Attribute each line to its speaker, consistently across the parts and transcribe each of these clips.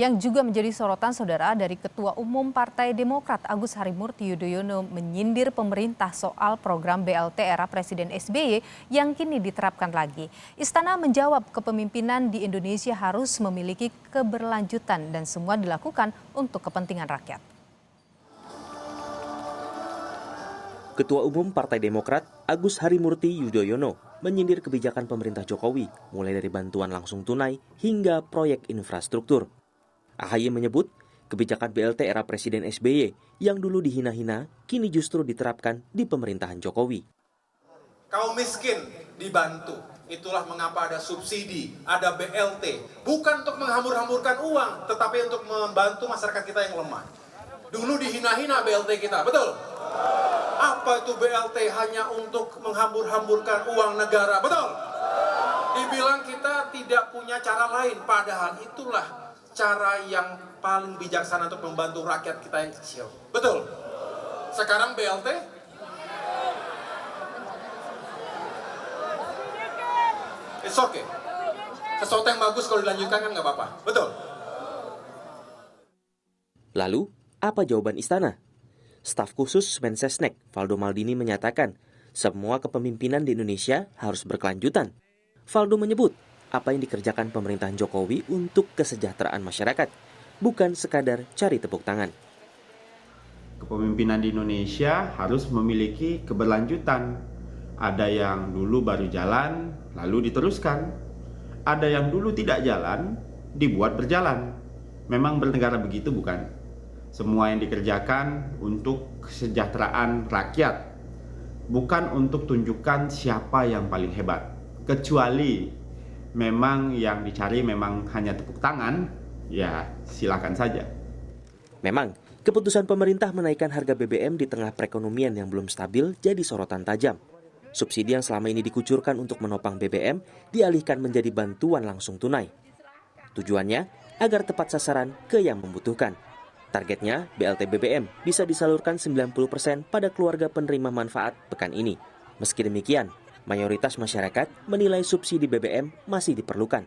Speaker 1: Yang juga menjadi sorotan saudara dari Ketua Umum Partai Demokrat Agus Harimurti Yudhoyono menyindir pemerintah soal program BLT era Presiden SBY yang kini diterapkan lagi. Istana menjawab kepemimpinan di Indonesia harus memiliki keberlanjutan dan semua dilakukan untuk kepentingan rakyat.
Speaker 2: Ketua Umum Partai Demokrat Agus Harimurti Yudhoyono menyindir kebijakan pemerintah Jokowi mulai dari bantuan langsung tunai hingga proyek infrastruktur. AHY menyebut kebijakan BLT era Presiden SBY yang dulu dihina-hina kini justru diterapkan di pemerintahan Jokowi.
Speaker 3: Kaum miskin dibantu, itulah mengapa ada subsidi, ada BLT. Bukan untuk menghambur-hamburkan uang, tetapi untuk membantu masyarakat kita yang lemah. Dulu dihina-hina BLT kita, betul? Apa itu BLT? Hanya untuk menghambur-hamburkan uang negara, betul? Dibilang kita tidak punya cara lain, padahal itulah cara yang paling bijaksana untuk membantu rakyat kita yang kecil. Betul? Sekarang BLT? It's okay. Sesuatu yang bagus kalau dilanjutkan kan nggak apa-apa. Betul?
Speaker 2: Lalu, apa jawaban istana? Staf khusus Mensesnek Valdo Maldini menyatakan semua kepemimpinan di Indonesia harus berkelanjutan. Valdo menyebut apa yang dikerjakan pemerintahan Jokowi untuk kesejahteraan masyarakat, bukan sekadar cari tepuk tangan.
Speaker 4: Kepemimpinan di Indonesia harus memiliki keberlanjutan. Ada yang dulu baru jalan, lalu diteruskan. Ada yang dulu tidak jalan, dibuat berjalan. Memang bernegara begitu bukan? Semua yang dikerjakan untuk kesejahteraan rakyat, bukan untuk tunjukkan siapa yang paling hebat. Kecuali memang yang dicari memang hanya tepuk tangan, ya silakan saja.
Speaker 2: Memang, keputusan pemerintah menaikkan harga BBM di tengah perekonomian yang belum stabil jadi sorotan tajam. Subsidi yang selama ini dikucurkan untuk menopang BBM dialihkan menjadi bantuan langsung tunai. Tujuannya agar tepat sasaran ke yang membutuhkan. Targetnya, BLT BBM bisa disalurkan 90% pada keluarga penerima manfaat pekan ini. Meski demikian, mayoritas masyarakat menilai subsidi BBM masih diperlukan.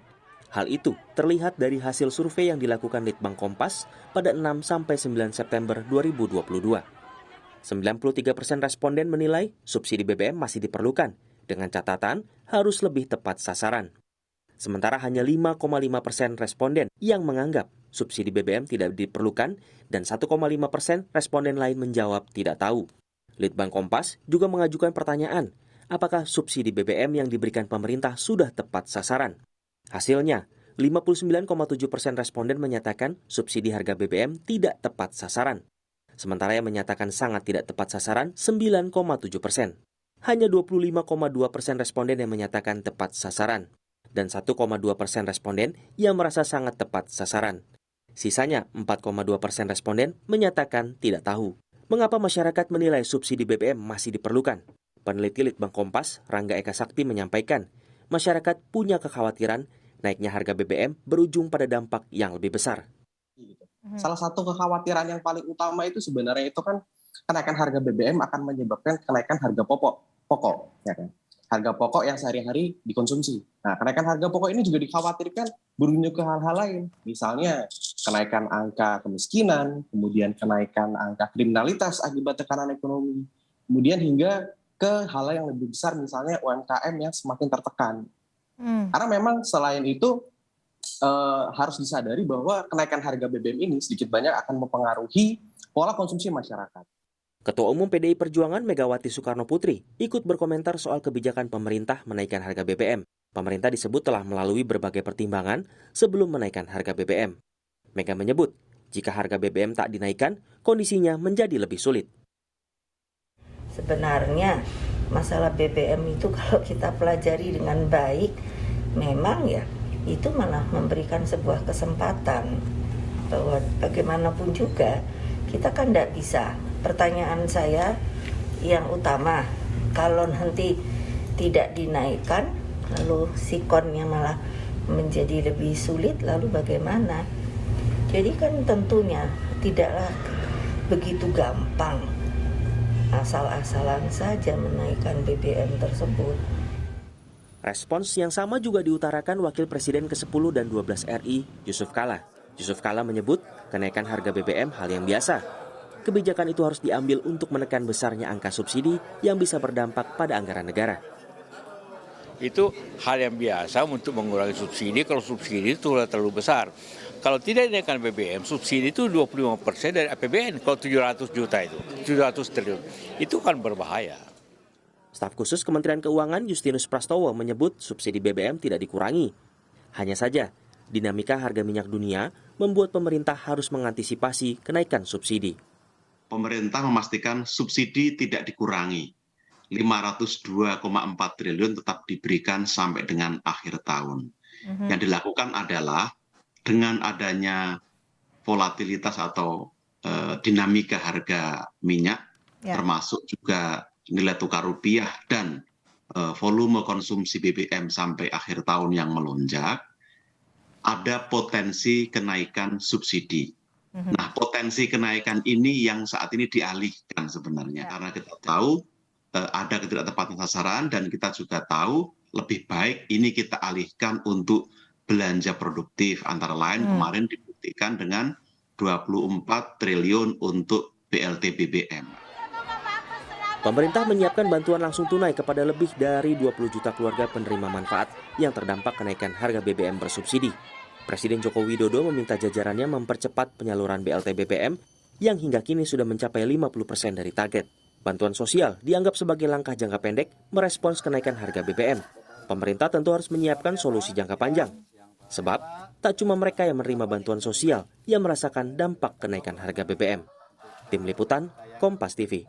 Speaker 2: Hal itu terlihat dari hasil survei yang dilakukan Litbang Kompas pada 6-9 September 2022. 93% responden menilai subsidi BBM masih diperlukan, dengan catatan harus lebih tepat sasaran. Sementara hanya 5,5% responden yang menganggap subsidi BBM tidak diperlukan dan 1,5% responden lain menjawab tidak tahu. Litbang Kompas juga mengajukan pertanyaan, apakah subsidi BBM yang diberikan pemerintah sudah tepat sasaran? Hasilnya, 59,7% responden menyatakan subsidi harga BBM tidak tepat sasaran. Sementara yang menyatakan sangat tidak tepat sasaran, 9,7%. Hanya 25,2% responden yang menyatakan tepat sasaran. Dan 1,2% responden yang merasa sangat tepat sasaran. Sisanya 4,2% responden menyatakan tidak tahu. Mengapa masyarakat menilai subsidi BBM masih diperlukan? Peneliti Litbang Kompas, Rangga Eka Sakti menyampaikan, masyarakat punya kekhawatiran naiknya harga BBM berujung pada dampak yang lebih besar.
Speaker 5: Salah satu kekhawatiran yang paling utama itu sebenarnya itu kan kenaikan harga BBM akan menyebabkan kenaikan harga pokok, ya kan? Harga pokok yang sehari-hari dikonsumsi. Nah, kenaikan harga pokok ini juga dikhawatirkan berujung ke hal-hal lain. Misalnya kenaikan angka kemiskinan, kemudian kenaikan angka kriminalitas akibat tekanan ekonomi, kemudian hingga ke hal yang lebih besar, misalnya UMKM yang semakin tertekan. Karena memang selain itu harus disadari bahwa kenaikan harga BBM ini sedikit banyak akan mempengaruhi pola konsumsi masyarakat.
Speaker 2: Ketua Umum PDI Perjuangan Megawati Soekarno Putri ikut berkomentar soal kebijakan pemerintah menaikkan harga BBM. Pemerintah disebut telah melalui berbagai pertimbangan sebelum menaikkan harga BBM. Mega menyebut, jika harga BBM tak dinaikkan, kondisinya menjadi lebih sulit.
Speaker 6: Sebenarnya masalah BBM itu kalau kita pelajari dengan baik, memang ya itu malah memberikan sebuah kesempatan bahwa bagaimanapun juga kita kan tidak bisa. Pertanyaan saya yang utama, kalau nanti tidak dinaikkan, lalu sikonnya malah menjadi lebih sulit, lalu bagaimana? Jadi kan tentunya tidaklah begitu gampang asal-asalan saja menaikkan BBM tersebut.
Speaker 2: Respons yang sama juga diutarakan Wakil Presiden ke-10 dan 12 RI, Yusuf Kala. Yusuf Kala menyebut kenaikan harga BBM hal yang biasa. Kebijakan itu harus diambil untuk menekan besarnya angka subsidi yang bisa berdampak pada anggaran negara.
Speaker 7: Itu hal yang biasa untuk mengurangi subsidi kalau subsidi itu terlalu besar. Kalau tidak dinaikkan BBM, subsidi itu 25% dari APBN. Kalau 700 juta itu, 700 triliun, itu kan berbahaya.
Speaker 2: Staf khusus Kementerian Keuangan Justinus Prastowo menyebut subsidi BBM tidak dikurangi. Hanya saja, dinamika harga minyak dunia membuat pemerintah harus mengantisipasi kenaikan subsidi.
Speaker 8: Pemerintah memastikan subsidi tidak dikurangi. 502,4 triliun tetap diberikan sampai dengan akhir tahun. Yang dilakukan adalah dengan adanya volatilitas atau dinamika harga minyak, termasuk juga nilai tukar rupiah dan volume konsumsi BBM sampai akhir tahun yang melonjak, ada potensi kenaikan subsidi. Nah, potensi kenaikan ini yang saat ini dialihkan sebenarnya. Karena kita tahu ada ketidaktepatan sasaran dan kita juga tahu lebih baik ini kita alihkan untuk belanja produktif. Antara lain kemarin dibuktikan dengan 24 triliun untuk BLT BBM.
Speaker 2: Pemerintah menyiapkan bantuan langsung tunai kepada lebih dari 20 juta keluarga penerima manfaat yang terdampak kenaikan harga BBM bersubsidi. Presiden Joko Widodo meminta jajarannya mempercepat penyaluran BLT BBM yang hingga kini sudah mencapai 50% dari target. Bantuan sosial dianggap sebagai langkah jangka pendek merespons kenaikan harga BBM. Pemerintah tentu harus menyiapkan solusi jangka panjang. Sebab, tak cuma mereka yang menerima bantuan sosial yang merasakan dampak kenaikan harga BBM. Tim Liputan, Kompas TV.